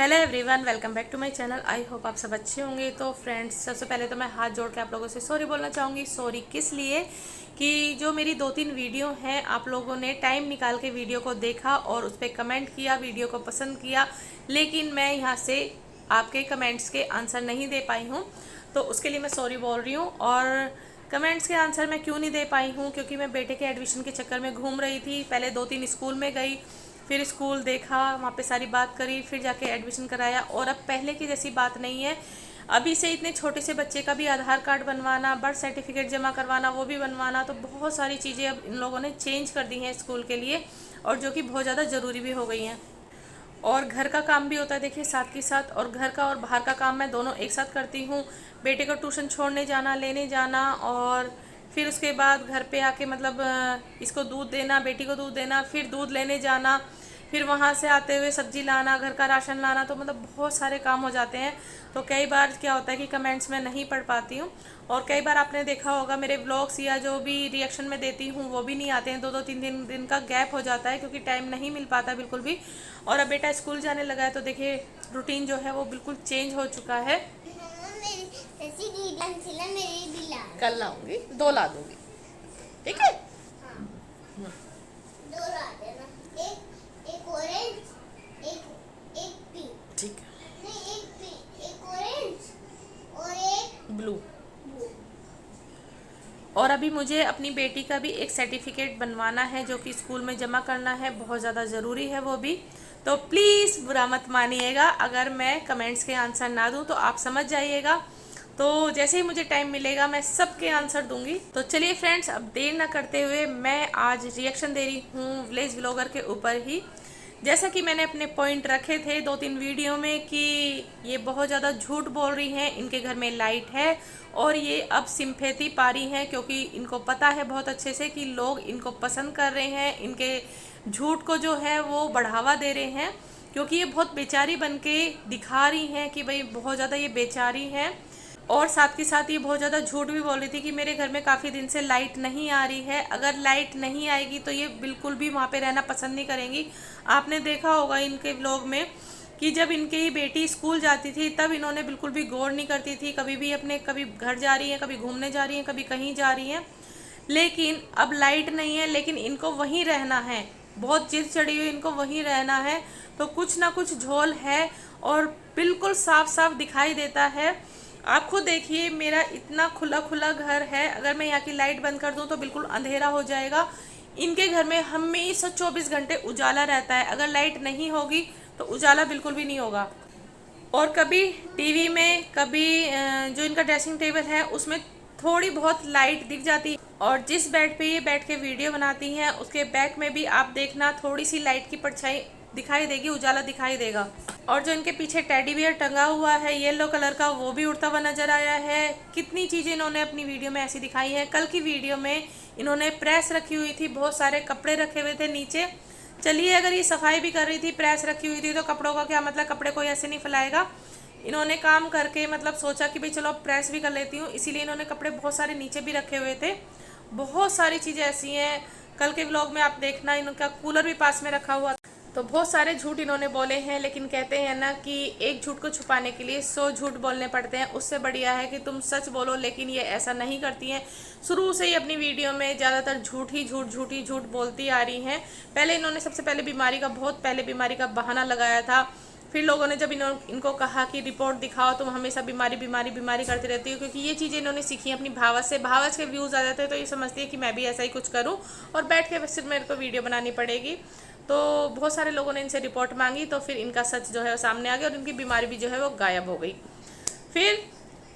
Hello everyone, welcome back to my channel. I hope आप सब अच्छे होंगे। तो फ्रेंड्स, सबसे पहले तो मैं हाथ जोड़ के आप लोगों से सॉरी बोलना चाहूँगी। सॉरी किस लिए कि जो मेरी 2-3 वीडियो हैं, आप लोगों ने टाइम निकाल के वीडियो को देखा और उस पर कमेंट किया, वीडियो को पसंद किया, लेकिन मैं यहाँ से आपके कमेंट्स के आंसर नहीं दे पाई हूँ। तो उसके लिए मैं सॉरी बोल रही हूँ। और कमेंट्स के आंसर मैं क्यों नहीं दे पाई हूँ, क्योंकि मैं बेटे के एडमिशन के चक्कर में घूम रही थी। पहले 2-3 स्कूल में गई, फिर स्कूल देखा, वहाँ पे सारी बात करी, फिर जाके एडमिशन कराया। और अब पहले की जैसी बात नहीं है। अभी से इतने छोटे से बच्चे का भी आधार कार्ड बनवाना, बर्थ सर्टिफिकेट जमा करवाना, वो भी बनवाना, तो बहुत सारी चीज़ें अब इन लोगों ने चेंज कर दी हैं स्कूल के लिए, और जो कि बहुत ज़्यादा ज़रूरी भी हो गई हैं। और घर का काम भी होता है, देखिए, साथ के साथ। और घर का और बाहर का काम मैं दोनों एक साथ करती हूँ। बेटे को ट्यूशन छोड़ने जाना, लेने जाना, और फिर उसके बाद घर पे आके मतलब इसको दूध देना, बेटी को दूध देना, फिर दूध लेने जाना, फिर वहाँ से आते हुए सब्जी लाना, घर का राशन लाना, तो मतलब बहुत सारे काम हो जाते हैं। तो कई बार क्या होता है कि कमेंट्स में नहीं पढ़ पाती हूँ। और कई बार आपने देखा होगा मेरे व्लॉग्स या जो भी रिएक्शन में देती हूँ वो भी नहीं आते हैं। 2-2 3 दिन का गैप हो जाता है, क्योंकि टाइम नहीं मिल पाता बिल्कुल भी। और अब बेटा स्कूल जाने लगा है, तो देखिए रूटीन जो है वो बिल्कुल चेंज हो चुका है। कल लाऊंगी, 2 ला दूंगी, ठीक है। ठीक है, ब्लू। और अभी मुझे अपनी बेटी का भी एक सर्टिफिकेट बनवाना है, जो कि स्कूल में जमा करना है, बहुत ज़्यादा ज़रूरी है वो भी। तो प्लीज़ बुरा मत मानिएगा अगर मैं कमेंट्स के आंसर ना दूं, तो आप समझ जाइएगा। तो जैसे ही मुझे टाइम मिलेगा मैं सबके आंसर दूंगी। तो चलिए फ्रेंड्स, अब देर ना करते हुए मैं आज रिएक्शन दे रही हूँ विलेज ब्लॉगर के ऊपर ही। जैसा कि मैंने अपने पॉइंट रखे थे 2-3 वीडियो में कि ये बहुत ज़्यादा झूठ बोल रही हैं, इनके घर में लाइट है, और ये अब सिंपैथी पा रही हैं, क्योंकि इनको पता है बहुत अच्छे से कि लोग इनको पसंद कर रहे हैं, इनके झूठ को जो है वो बढ़ावा दे रहे हैं, क्योंकि ये बहुत बेचारी बन के दिखा रही हैं कि भाई बहुत ज़्यादा ये बेचारी हैं। और साथ के साथ ये बहुत ज़्यादा झूठ भी बोल रही थी कि मेरे घर में काफ़ी दिन से लाइट नहीं आ रही है। अगर लाइट नहीं आएगी तो ये बिल्कुल भी वहाँ पे रहना पसंद नहीं करेंगी। आपने देखा होगा इनके व्लॉग में कि जब इनकी बेटी स्कूल जाती थी तब इन्होंने बिल्कुल भी गौर नहीं करती थी, कभी भी अपने, कभी घर जा रही हैं, कभी घूमने जा रही हैं, कभी कहीं जा रही हैं। लेकिन अब लाइट नहीं है, लेकिन इनको वहीं रहना है, बहुत जिद चढ़ी हुई, इनको वहीं रहना है। तो कुछ ना कुछ झोल है, और बिल्कुल साफ साफ दिखाई देता है। आप खुद देखिए, मेरा इतना खुला खुला घर है, अगर मैं यहाँ की लाइट बंद कर दूँ तो बिल्कुल अंधेरा हो जाएगा। इनके घर में हमेशा 24 घंटे उजाला रहता है, अगर लाइट नहीं होगी तो उजाला बिल्कुल भी नहीं होगा। और कभी टीवी में, कभी जो इनका ड्रेसिंग टेबल है उसमें थोड़ी बहुत लाइट दिख जाती है, और जिस बेड पे ये बैठ के वीडियो बनाती हैं उसके बैक में भी आप देखना थोड़ी सी लाइट की परछाई दिखाई देगी, उजाला दिखाई देगा। और जो इनके पीछे टेडी बियर टंगा हुआ है येलो कलर का, वो भी उड़ता हुआ नजर आया है। कितनी चीजें इन्होंने अपनी वीडियो में ऐसी दिखाई है। कल की वीडियो में इन्होंने प्रेस रखी हुई थी, बहुत सारे कपड़े रखे हुए थे नीचे। चलिए, अगर ये सफाई भी कर रही थी, प्रेस रखी हुई थी, तो कपड़ों का क्या मतलब, कपड़े कोई ऐसे नहीं फैलाएगा। इन्होंने काम करके मतलब सोचा कि भाई चलो अब प्रेस भी कर लेती हूँ, इसीलिए इन्होंने कपड़े बहुत सारे नीचे भी रखे हुए थे। बहुत सारी चीज़ें ऐसी हैं। कल के व्लॉग में आप देखना, इनका कूलर भी पास में रखा हुआ। तो बहुत सारे झूठ इन्होंने बोले हैं, लेकिन कहते हैं ना कि एक झूठ को छुपाने के लिए 100 झूठ बोलने पड़ते हैं। उससे बढ़िया है कि तुम सच बोलो, लेकिन ये ऐसा नहीं करती हैं। शुरू से ही अपनी वीडियो में ज़्यादातर झूठ ही झूठ बोलती आ रही हैं। पहले इन्होंने सबसे पहले बीमारी का, बहुत पहले बीमारी का बहाना लगाया था। फिर लोगों ने जब इनको कहा कि रिपोर्ट दिखाओ, तुम हमेशा बीमारी बीमारी बीमारी करती रहती हो, क्योंकि ये चीज़ें इन्होंने सीखी अपनी भावज से। भावज के व्यूज़ आ जाते हैं तो ये समझती है कि मैं भी ऐसा ही कुछ करूं, और बैठ के सिर्फ मेरे को वीडियो बनानी पड़ेगी। तो बहुत सारे लोगों ने इनसे रिपोर्ट मांगी, तो फिर इनका सच जो है वो सामने आ गया, और इनकी बीमारी भी जो है वो गायब हो गई। फिर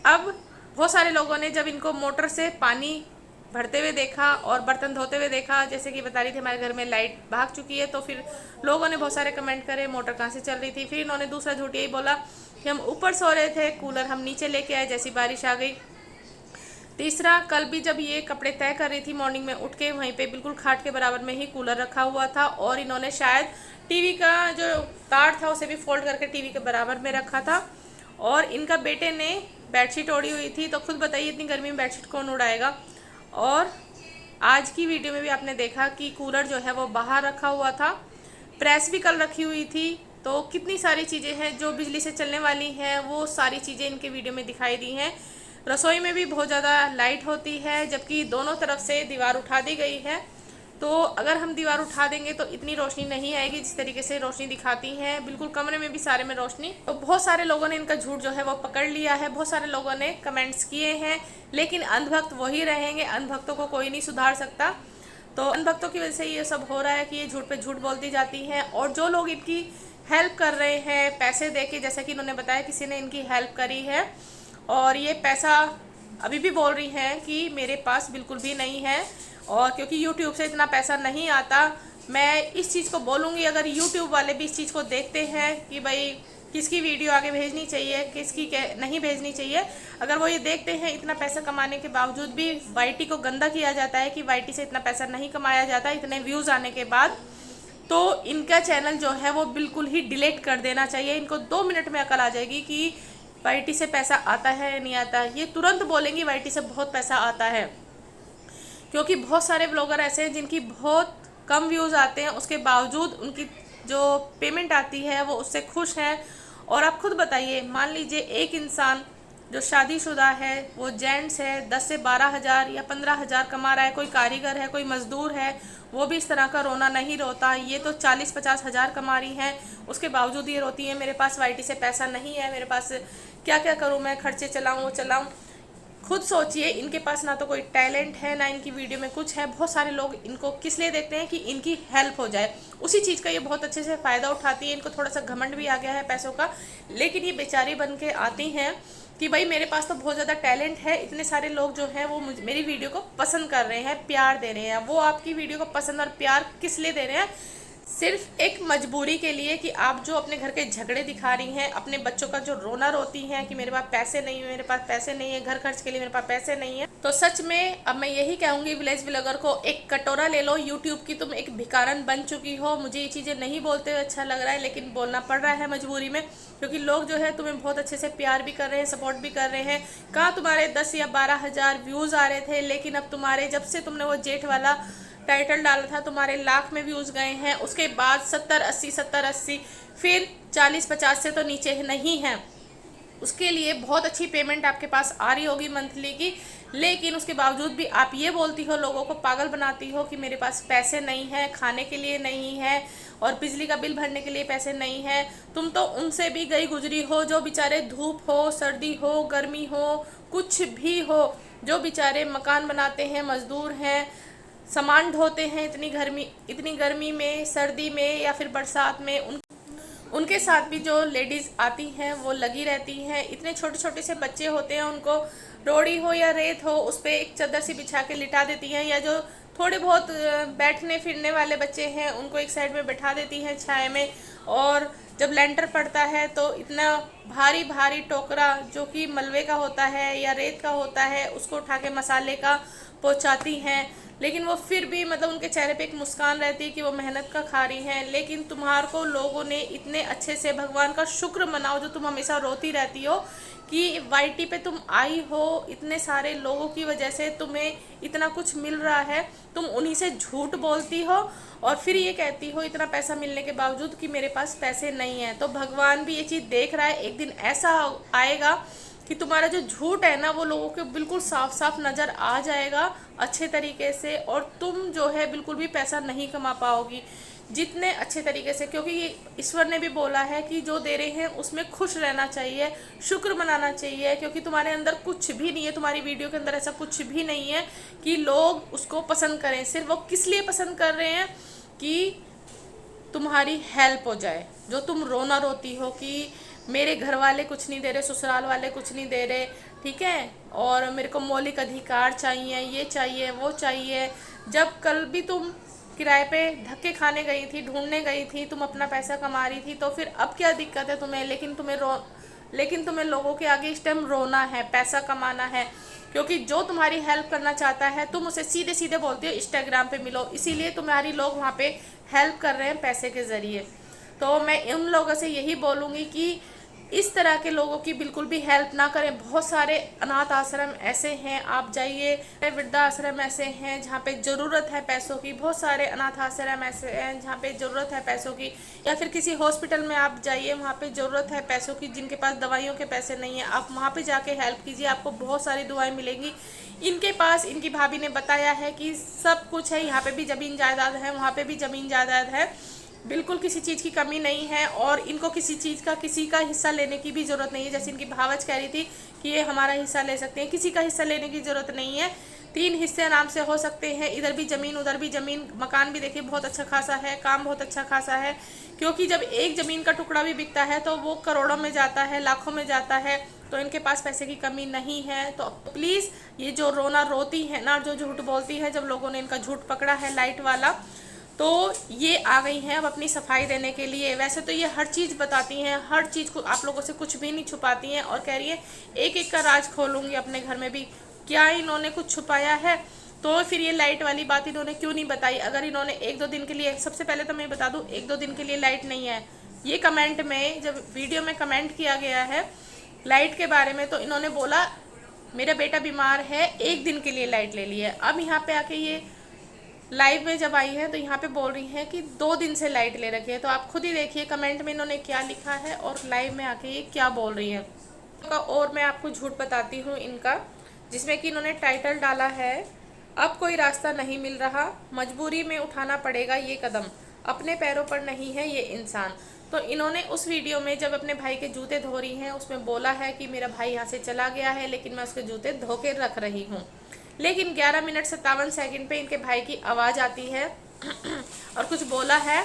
अब बहुत सारे लोगों ने जब इनको मोटर से पानी भरते हुए देखा और बर्तन धोते हुए देखा, जैसे कि बता रही थी हमारे घर में लाइट भाग चुकी है, तो फिर लोगों ने बहुत सारे कमेंट करे मोटर कहाँ से चल रही थी। फिर इन्होंने दूसरा झूठ यही बोला कि हम ऊपर सो रहे थे, कूलर हम नीचे लेके आए जैसी बारिश आ गई। तीसरा, कल भी जब ये कपड़े तय कर रही थी मॉर्निंग में उठ के, वहीं पे बिल्कुल खाट के बराबर में ही कूलर रखा हुआ था, और इन्होंने शायद टीवी का जो तार था उसे भी फोल्ड करके टीवी के बराबर में रखा था। और इनका बेटे ने बेडशीट ओढ़ी हुई थी, तो खुद बताइए इतनी गर्मी में बेडशीट कौन उड़ाएगा। और आज की वीडियो में भी आपने देखा कि कूलर जो है वो बाहर रखा हुआ था। प्रेस भी कल रखी हुई थी, तो कितनी सारी चीज़ें हैं जो बिजली से चलने वाली हैं, वो सारी चीज़ें इनके वीडियो में दिखाई दी हैं। रसोई में भी बहुत ज़्यादा लाइट होती है, जबकि दोनों तरफ से दीवार उठा दी गई है। तो अगर हम दीवार उठा देंगे तो इतनी रोशनी नहीं आएगी जिस तरीके से रोशनी दिखाती हैं। बिल्कुल कमरे में भी सारे में रोशनी। तो बहुत सारे लोगों ने इनका झूठ जो है वो पकड़ लिया है, बहुत सारे लोगों ने कमेंट्स किए हैं, लेकिन अंधभक्त वही रहेंगे, अंधभक्तों को कोई नहीं सुधार सकता। तो अंधभक्तों की वजह से ये सब हो रहा है कि ये झूठ पे झूठ बोलती जाती हैं। और जो लोग इनकी हेल्प कर रहे हैं पैसे दे के, जैसा कि इन्होंने बताया किसी ने इनकी हेल्प करी है और ये पैसा अभी भी बोल रही हैं कि मेरे पास बिल्कुल भी नहीं है, और क्योंकि YouTube से इतना पैसा नहीं आता। मैं इस चीज़ को बोलूँगी, अगर YouTube वाले भी इस चीज़ को देखते हैं कि भाई किसकी वीडियो आगे भेजनी चाहिए, किसकी नहीं भेजनी चाहिए, अगर वो ये देखते हैं इतना पैसा कमाने के बावजूद भी YT को गंदा किया जाता है कि YT से इतना पैसा नहीं कमाया जाता इतने व्यूज़ आने के बाद, तो इनका चैनल जो है वो बिल्कुल ही डिलीट कर देना चाहिए। इनको 2 मिनट में अकल आ जाएगी कि YT से पैसा आता है या नहीं आता। ये तुरंत बोलेंगी YT से बहुत पैसा आता है, क्योंकि बहुत सारे ब्लॉगर ऐसे हैं जिनकी बहुत कम व्यूज़ आते हैं, उसके बावजूद उनकी जो पेमेंट आती है वो उससे खुश हैं। और आप खुद बताइए, मान लीजिए एक इंसान जो शादीशुदा है, वो जेंट्स है, 10 से 12 हज़ार या 15 हज़ार कमा रहा है, कोई कारीगर है, कोई मज़दूर है, वो भी इस तरह का रोना नहीं रोता। ये तो 40-50 हज़ार कमा रही हैं, उसके बावजूद ये रोती है मेरे पास YT से पैसा नहीं है, मेरे पास क्या क्या करूँ मैं, खर्चे चलाऊँ वो चलाऊँ। खुद सोचिए, इनके पास ना तो कोई टैलेंट है ना इनकी वीडियो में कुछ है। बहुत सारे लोग इनको किस लिए देखते हैं कि इनकी हेल्प हो जाए, उसी चीज़ का ये बहुत अच्छे से फ़ायदा उठाती है। इनको थोड़ा सा घमंड भी आ गया है पैसों का, लेकिन ये बेचारी बन के आती हैं कि भाई मेरे पास तो बहुत ज़्यादा टैलेंट है, इतने सारे लोग जो हैं वो मेरी वीडियो को पसंद कर रहे हैं, प्यार दे रहे हैं। वो आपकी वीडियो को पसंद और प्यार किस लिए दे रहे हैं? सिर्फ एक मजबूरी के लिए कि आप जो अपने घर के झगड़े दिखा रही हैं, अपने बच्चों का जो रोना रोती हैं कि मेरे पास पैसे नहीं है, मेरे पास पैसे नहीं है, घर खर्च के लिए मेरे पास पैसे नहीं है। तो सच में अब मैं यही कहूँगी विलेज ब्लॉगर को, एक कटोरा ले लो, यूट्यूब की तुम एक भिखारन बन चुकी हो। मुझे ये चीज़ें नहीं बोलते हुए अच्छा लग रहा है, लेकिन बोलना पड़ रहा है मजबूरी में, क्योंकि लोग जो है तुम्हें बहुत अच्छे से प्यार भी कर रहे हैं, सपोर्ट भी कर रहे हैं। कहाँ तुम्हारे 10 या 12 हज़ार व्यूज़ आ रहे थे, लेकिन अब तुम्हारे जब से तुमने वो जेठ वाला टाइटल डाला था तुम्हारे लाख में व्यूज़ गए हैं। उसके बाद 70-80 फिर 40-50 से तो नीचे नहीं हैं। उसके लिए बहुत अच्छी पेमेंट आपके पास आ रही होगी मंथली की, लेकिन उसके बावजूद भी आप ये बोलती हो, लोगों को पागल बनाती हो कि मेरे पास पैसे नहीं है, खाने के लिए नहीं है और बिजली का बिल भरने के लिए पैसे नहीं है। तुम तो उनसे भी गई गुजरी हो जो बेचारे धूप हो, सर्दी हो, गर्मी हो, कुछ भी हो, जो बेचारे मकान बनाते हैं, मजदूर हैं, सामान ढोते हैं इतनी गर्मी में, सर्दी में या फिर बरसात में। उनके साथ भी जो लेडीज़ आती हैं वो लगी रहती हैं। इतने छोटे छोटे से बच्चे होते हैं, उनको रोड़ी हो या रेत हो उस पर एक चादर सी बिछा के लिटा देती हैं, या जो थोड़े बहुत बैठने फिरने वाले बच्चे हैं उनको एक साइड में बैठा देती हैं छाया में। और जब लेंटर पड़ता है तो इतना भारी भारी टोकरा जो कि मलबे का होता है या रेत का होता है, उसको उठा के मसाले का पहुँचाती हैं। लेकिन वो फिर भी मतलब उनके चेहरे पे एक मुस्कान रहती है कि वो मेहनत का खा रही हैं। लेकिन तुम्हारे को लोगों ने इतने अच्छे से, भगवान का शुक्र मनाओ जो तुम हमेशा रोती रहती हो कि YT पे तुम आई हो, इतने सारे लोगों की वजह से तुम्हें इतना कुछ मिल रहा है, तुम उन्हीं से झूठ बोलती हो और फिर ये कहती हो इतना पैसा मिलने के बावजूद कि मेरे पास पैसे नहीं हैं। तो भगवान भी ये चीज़ देख रहा है, एक दिन ऐसा आएगा कि तुम्हारा जो झूठ है ना वो लोगों के बिल्कुल साफ साफ नज़र आ जाएगा अच्छे तरीके से, और तुम जो है बिल्कुल भी पैसा नहीं कमा पाओगी जितने अच्छे तरीके से। क्योंकि ईश्वर ने भी बोला है कि जो दे रहे हैं उसमें खुश रहना चाहिए, शुक्र मनाना चाहिए, क्योंकि तुम्हारे अंदर कुछ भी नहीं है, तुम्हारी वीडियो के अंदर ऐसा कुछ भी नहीं है कि लोग उसको पसंद करें। सिर्फ वो किस लिए पसंद कर रहे हैं कि तुम्हारी हेल्प हो जाए। जो तुम रोना रोती हो कि मेरे घर वाले कुछ नहीं दे रहे, ससुराल वाले कुछ नहीं दे रहे, ठीक है, और मेरे को मौलिक अधिकार चाहिए, ये चाहिए, वो चाहिए। जब कल भी तुम किराए पे धक्के खाने गई थी, ढूंढने गई थी, तुम अपना पैसा कमा रही थी, तो फिर अब क्या दिक्कत है तुम्हें? लेकिन तुम्हें लोगों के आगे इस टाइम रोना है, पैसा कमाना है, क्योंकि जो तुम्हारी हेल्प करना चाहता है तुम उसे सीधे सीधे बोलती हो इंस्टाग्राम पे मिलो, इसीलिए तुम्हारी लोग वहाँ पे हेल्प कर रहे हैं पैसे के ज़रिए। तो मैं उन लोगों से यही बोलूँगी कि इस तरह के लोगों की बिल्कुल भी हेल्प ना करें। बहुत सारे अनाथ आश्रम ऐसे हैं, आप जाइए, वृद्धाश्रम ऐसे हैं जहाँ पे ज़रूरत है पैसों की, बहुत सारे अनाथ आश्रम ऐसे हैं जहाँ पे ज़रूरत है पैसों की, या फिर किसी हॉस्पिटल में आप जाइए, वहाँ पे ज़रूरत है पैसों की, जिनके पास दवाइयों के पैसे नहीं है, आप वहाँ पे जाके हेल्प कीजिए, आपको बहुत सारी दुआएं मिलेंगी। इनके पास, इनकी भाभी ने बताया है कि सब कुछ है, यहाँ पे भी ज़मीन जायदाद है, वहाँ पे भी ज़मीन जायदाद है, बिल्कुल किसी चीज़ की कमी नहीं है, और इनको किसी चीज़ का, किसी का हिस्सा लेने की भी ज़रूरत नहीं है। जैसे इनकी भावच कह रही थी कि ये हमारा हिस्सा ले सकते हैं, किसी का हिस्सा लेने की ज़रूरत नहीं है। 3 हिस्से आराम से हो सकते हैं, इधर भी ज़मीन उधर भी ज़मीन, मकान भी देखिए बहुत अच्छा खासा है, काम बहुत अच्छा खासा है, क्योंकि जब एक ज़मीन का टुकड़ा भी बिकता है तो वो करोड़ों में जाता है, लाखों में जाता है, तो इनके पास पैसे की कमी नहीं है। तो प्लीज़ ये जो रोना रोती है ना, जो झूठ बोलती है, जब लोगों ने इनका झूठ पकड़ा है लाइट वाला, तो ये आ गई हैं अब अपनी सफाई देने के लिए। वैसे तो ये हर चीज़ बताती हैं, हर चीज़ को आप लोगों से कुछ भी नहीं छुपाती हैं, और कह रही है एक एक का राज खोलूँगी अपने घर में भी। क्या इन्होंने कुछ छुपाया है? तो फिर ये लाइट वाली बात इन्होंने क्यों नहीं बताई? अगर इन्होंने 1-2 दिन के लिए, सबसे पहले तो मैं बता दूँ, 1-2 दिन के लिए लाइट नहीं है, ये कमेंट में, जब वीडियो में कमेंट किया गया है लाइट के बारे में, तो इन्होंने बोला मेरा बेटा बीमार है, 1 दिन के लिए लाइट ले ली है। अब यहाँ पे आके ये लाइव में जब आई है तो यहाँ पे बोल रही हैं कि 2 दिन से लाइट ले रखी है। तो आप खुद ही देखिए कमेंट में इन्होंने क्या लिखा है और लाइव में आके ये क्या बोल रही हैं। और मैं आपको झूठ बताती हूँ इनका, जिसमें कि इन्होंने टाइटल डाला है, अब कोई रास्ता नहीं मिल रहा, मजबूरी में उठाना पड़ेगा ये कदम, अपने पैरों पर नहीं है ये इंसान। तो इन्होंने उस वीडियो में जब अपने भाई के जूते धो रही हैं, उसमें बोला है कि मेरा भाई यहाँ से चला गया है, लेकिन मैं उसके जूते धो के रख रही हूँ। लेकिन 11 मिनट 57 सेकंड पे इनके भाई की आवाज़ आती है और कुछ बोला है,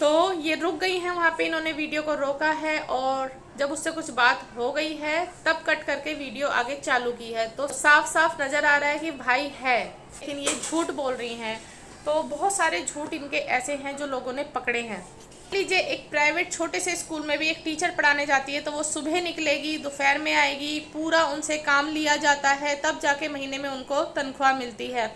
तो ये रुक गई हैं वहाँ पे, इन्होंने वीडियो को रोका है, और जब उससे कुछ बात हो गई है तब कट करके वीडियो आगे चालू की है। तो साफ साफ नज़र आ रहा है कि भाई है, लेकिन ये झूठ बोल रही हैं। तो बहुत सारे झूठ इनके ऐसे हैं जो लोगों ने पकड़े हैं। लीजिए, एक प्राइवेट छोटे से स्कूल में भी एक टीचर पढ़ाने जाती है, तो वो सुबह निकलेगी, दोपहर में आएगी, पूरा उनसे काम लिया जाता है, तब जाके महीने में उनको तनख्वाह मिलती है।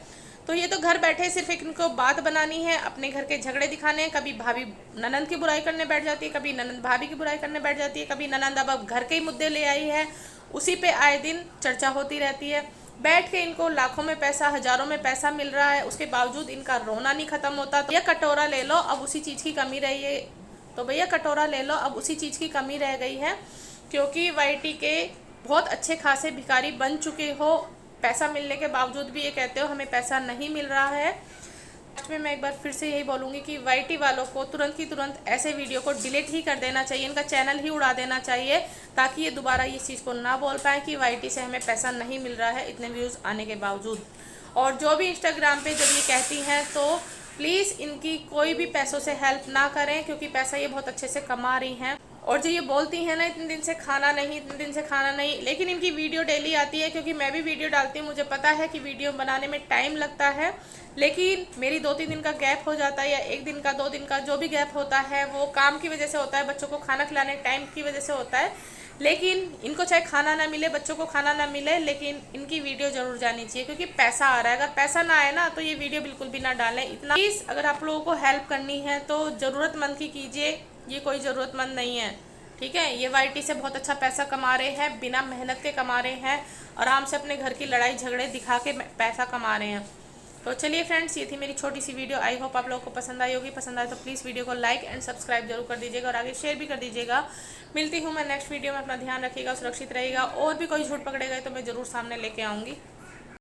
तो ये तो घर बैठे सिर्फ एक इनको बात बनानी है, अपने घर के झगड़े दिखाने हैं, कभी भाभी ननंद की बुराई करने बैठ जाती है, कभी ननंद भाभी की बुराई करने बैठ जाती है, कभी ननंद अब घर के ही मुद्दे ले आई है, उसी पे आए दिन चर्चा होती रहती है। बैठ के इनको लाखों में पैसा, हजारों में पैसा मिल रहा है, उसके बावजूद इनका रोना नहीं खत्म होता। तो भैया कटोरा ले लो, अब उसी चीज़ की कमी रही है, तो भैया कटोरा ले लो, अब उसी चीज़ की कमी रह गई है, क्योंकि वाईटी के बहुत अच्छे खासे भिखारी बन चुके हो, पैसा मिलने के बावजूद भी ये कहते हो हमें पैसा नहीं मिल रहा है। लास्ट में मैं एक बार फिर से यही बोलूँगी कि वाईटी वालों को तुरंत की तुरंत ऐसे वीडियो को डिलीट ही कर देना चाहिए, इनका चैनल ही उड़ा देना चाहिए, ताकि ये दोबारा इस चीज़ को ना बोल पाएँ कि वाईटी से हमें पैसा नहीं मिल रहा है इतने व्यूज़ आने के बावजूद। और जो भी इंस्टाग्राम पे जब ये कहती हैं, तो प्लीज़ इनकी कोई भी पैसों से हेल्प ना करें, क्योंकि पैसा ये बहुत अच्छे से कमा रही हैं। और जो ये बोलती हैं ना इतने दिन से खाना नहीं, इतने दिन से खाना नहीं, लेकिन इनकी वीडियो डेली आती है, क्योंकि मैं भी वीडियो डालती हूँ, मुझे पता है कि वीडियो बनाने में टाइम लगता है, लेकिन मेरी 2-3 दिन का गैप हो जाता है, या 1 दिन का, 2 दिन का, जो भी गैप होता है वो काम की वजह से होता है, बच्चों को खाना खिलाने टाइम की वजह से होता है। लेकिन इनको चाहे खाना ना मिले, बच्चों को खाना ना मिले, लेकिन इनकी वीडियो जरूर जानी चाहिए, क्योंकि पैसा आ रहा है। अगर पैसा ना आए ना, तो ये वीडियो बिल्कुल भी ना डालें। इतना प्लीज़, अगर आप लोगों को हेल्प करनी है तो ज़रूरतमंद की कीजिए, ये कोई ज़रूरतमंद नहीं है, ठीक है। ये वाईटी से बहुत अच्छा पैसा कमा रहे हैं, बिना मेहनत के कमा रहे हैं, आराम से अपने घर की लड़ाई झगड़े दिखा के पैसा कमा रहे हैं। तो चलिए फ्रेंड्स, ये थी मेरी छोटी सी वीडियो, आई होप आप लोगों को पसंद आई होगी। पसंद आए तो प्लीज़ वीडियो को लाइक एंड सब्सक्राइब जरूर कर दीजिएगा, और आगे शेयर भी कर दीजिएगा। मिलती हूँ मैं नेक्स्ट वीडियो में, अपना ध्यान रखिएगा, सुरक्षित रहिएगा, और भी कोई झूठ पकड़ेगा तो मैं ज़रूर सामने लेके आऊँगी।